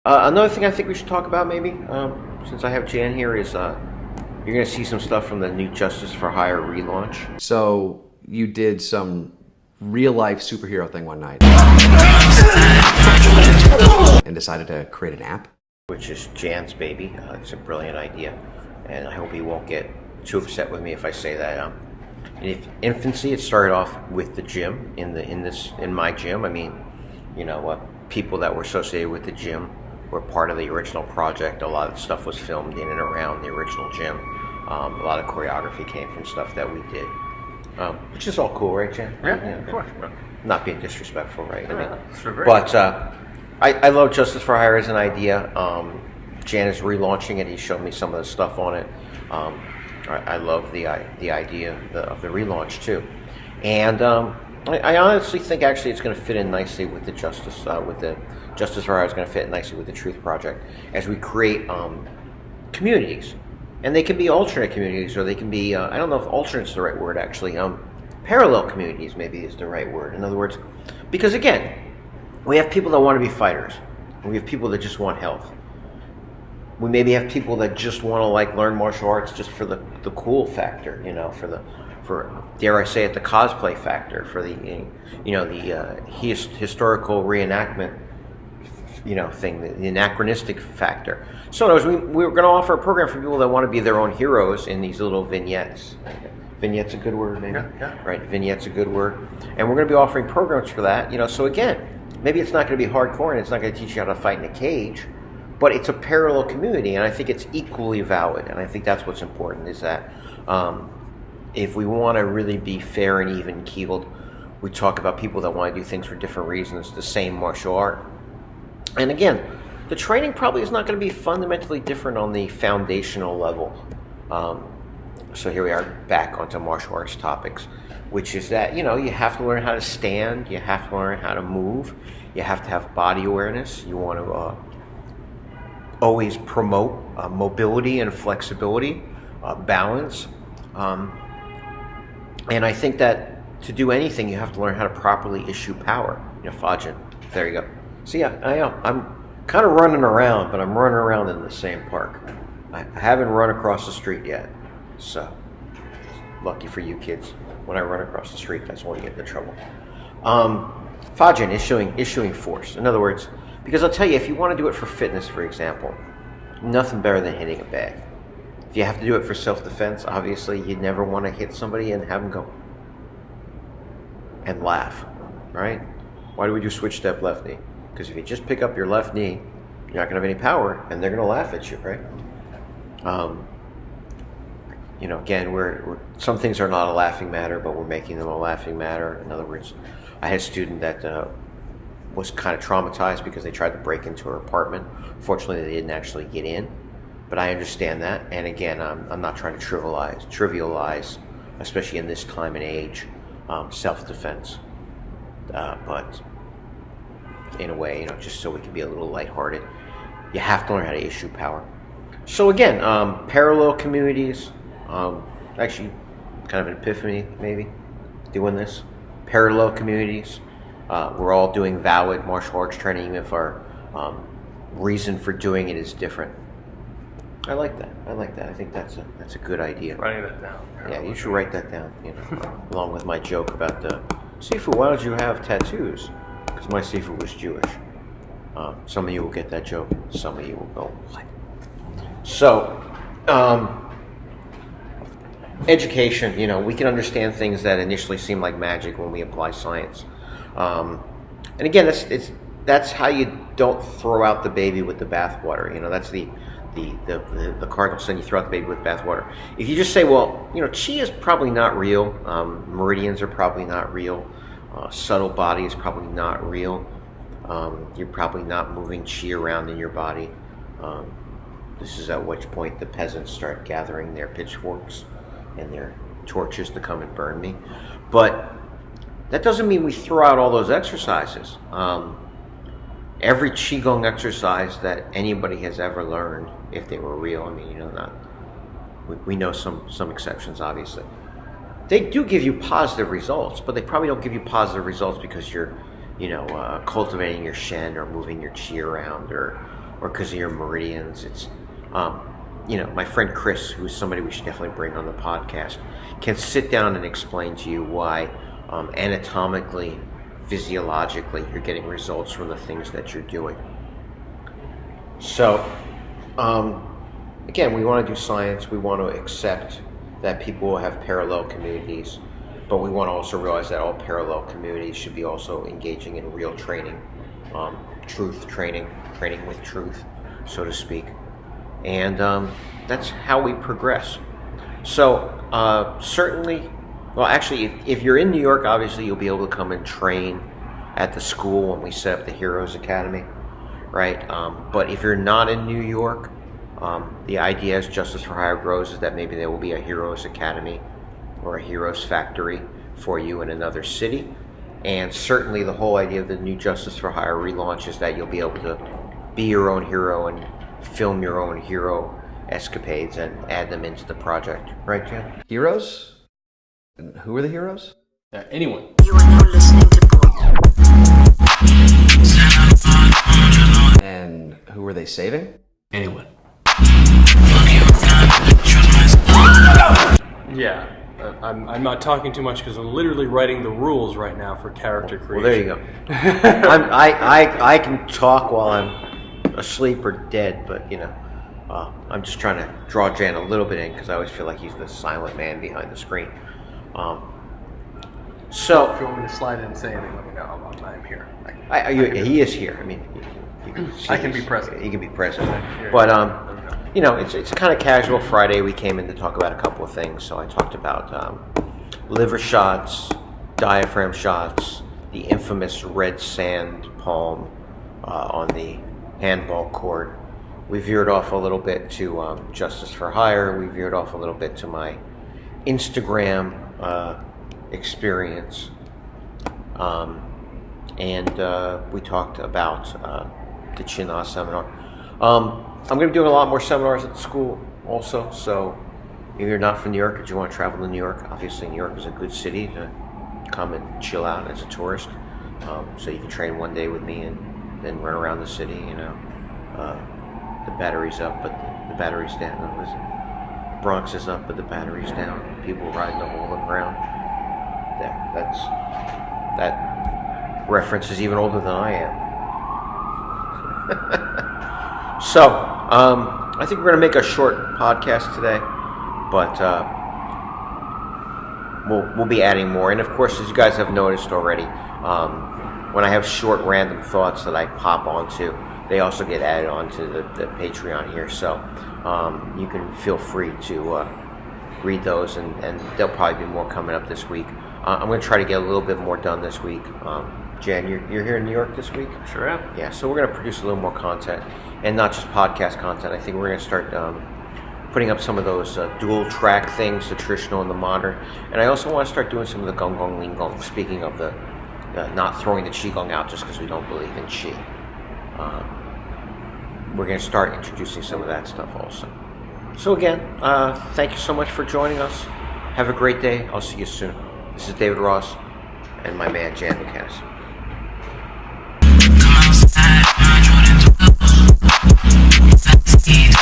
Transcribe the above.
Another thing I think we should talk about, maybe, since I have Jan here, is you're going to see some stuff from the new Justice for Hire relaunch. So you did some real life superhero thing one night and decided to create an app? Which is Jan's baby. It's a brilliant idea, and I hope he won't get too upset with me if I say that. In infancy, it started off with the gym. In my gym, I mean, people that were associated with the gym were part of the original project. A lot of stuff was filmed in and around the original gym. A lot of choreography came from stuff that we did, which is all cool, right, Jan? Yeah, of course. Not being disrespectful, right? Sure, But I love Justice for Hire as an idea. Jan is relaunching it. He showed me some of the stuff on it. I love the idea of the relaunch too, and I honestly think actually it's going to fit in nicely with the Justice for Hire. Is going to fit nicely with the Truth Project as we create communities, and they can be alternate communities, or they can be I don't know if alternate is the right word actually. Parallel communities maybe is the right word. In other words, because again, we have people that want to be fighters, and we have people that just want health. We maybe have people that just want to learn martial arts just for the cool factor, for dare I say it, the cosplay factor, for the historical reenactment, thing, the anachronistic factor. So we're going to offer a program for people that want to be their own heroes in these little vignettes. Vignette's a good word, maybe. Yeah. Right, vignette's a good word, and we're going to be offering programs for that. So again, maybe it's not going to be hardcore, and it's not going to teach you how to fight in a cage. But it's a parallel community, and I think it's equally valid. And I think that's what's important, is that if we want to really be fair and even-keeled, we talk about people that want to do things for different reasons, the same martial art. And again, the training probably is not going to be fundamentally different on the foundational level. So here we are back onto martial arts topics, which is that, you have to learn how to stand, you have to learn how to move, you have to have body awareness, you want to always promote mobility and flexibility, balance, and I think that to do anything, you have to learn how to properly issue power. Fajin. There you go. So yeah, I'm kind of running around, but I'm running around in the same park. I haven't run across the street yet, so lucky for you kids. When I run across the street, that's when I get into trouble. Fajin, issuing force. In other words, because I'll tell you, if you want to do it for fitness, for example, nothing better than hitting a bag. If you have to do it for self-defense, obviously, you never want to hit somebody and have them go and laugh, right? Why do we do switch step left knee? Because if you just pick up your left knee, you're not going to have any power, and they're going to laugh at you, right? Again, some things are not a laughing matter, but we're making them a laughing matter. In other words, I had a student that was kind of traumatized because they tried to break into her apartment. Fortunately, they didn't actually get in, but I understand that. And again, I'm not trying to trivialize, especially in this time and age, self-defense. But in a way, just so we can be a little lighthearted, you have to learn how to issue power. So again, parallel communities, actually kind of an epiphany maybe, doing this. Parallel communities. We're all doing valid martial arts training, even if our reason for doing it is different. I like that. I think that's a good idea. Writing that down. Yeah, you should write that down. Along with my joke about the Sifu. Why don't you have tattoos? Because my Sifu was Jewish. Some of you will get that joke. Some of you will go, what? So, education. We can understand things that initially seem like magic when we apply science. And again, that's how you don't throw out the baby with the bathwater. That's the cardinal sin. You throw out the baby with bathwater. If you just say, well, chi is probably not real. Meridians are probably not real. Subtle body is probably not real. You're probably not moving chi around in your body. This is at which point the peasants start gathering their pitchforks and their torches to come and burn me. But that doesn't mean we throw out all those exercises. Every Qigong exercise that anybody has ever learned, if they were real, we know some exceptions, obviously. They do give you positive results, but they probably don't give you positive results because you're, cultivating your Shen or moving your Qi around or or because of your meridians. It's, my friend Chris, who's somebody we should definitely bring on the podcast, can sit down and explain to you why anatomically, physiologically, you're getting results from the things that you're doing. So, again, we want to do science. We want to accept that people will have parallel communities, but we want to also realize that all parallel communities should be also engaging in real training, truth training with truth, so to speak. And that's how we progress. So certainly, well, actually, if you're in New York, obviously you'll be able to come and train at the school when we set up the Heroes Academy, right? But if you're not in New York, the idea as Justice for Hire grows is that maybe there will be a Heroes Academy or a Heroes Factory for you in another city. And certainly the whole idea of the new Justice for Hire relaunch is that you'll be able to be your own hero and film your own hero escapades and add them into the project. Right, Jen? Heroes? And who are the heroes? Anyone. You are now listening to And who are they saving? Anyone. Yeah. I'm not talking too much because I'm literally writing the rules right now for character creation. Well, there you go. I can talk while I'm asleep or dead, but I'm just trying to draw Jan a little bit in because I always feel like he's the silent man behind the screen. So if you want me to slide in and say anything, let me know. I'm here. He is here. I mean, you can see I can be present. He can be present. But it's kind of casual Friday. We came in to talk about a couple of things. So I talked about liver shots, diaphragm shots, the infamous red sand palm on the handball court. We veered off a little bit to Justice for Hire. We veered off a little bit to my Instagram experience. And we talked about the Chinna seminar. I'm going to be doing a lot more seminars at the school also, so if you're not from New York or you want to travel to New York, obviously New York is a good city to come and chill out as a tourist. So you can train one day with me and then run around the city, the battery's up, but the battery's down. The Bronx is up, but the battery's down. People riding a hole in the ground. There, that reference is even older than I am. So, I think we're going to make a short podcast today, but we'll be adding more. And of course, as you guys have noticed already, when I have short random thoughts that I pop onto, they also get added onto the Patreon here. So you can feel free to read those, and there'll probably be more coming up this week. I'm going to try to get a little bit more done this week. Jan, you're here in New York this week? Sure am. Yeah, so we're going to produce a little more content, and not just podcast content. I think we're going to start putting up some of those dual track things, the traditional and the modern. And I also want to start doing some of the gong gong ling gong, speaking of the not throwing the qigong out just because we don't believe in qi. We're going to start introducing some of that stuff also. So again, thank you so much for joining us. Have a great day. I'll see you soon. This is David Ross and my man Jan McCannis. Let's eat.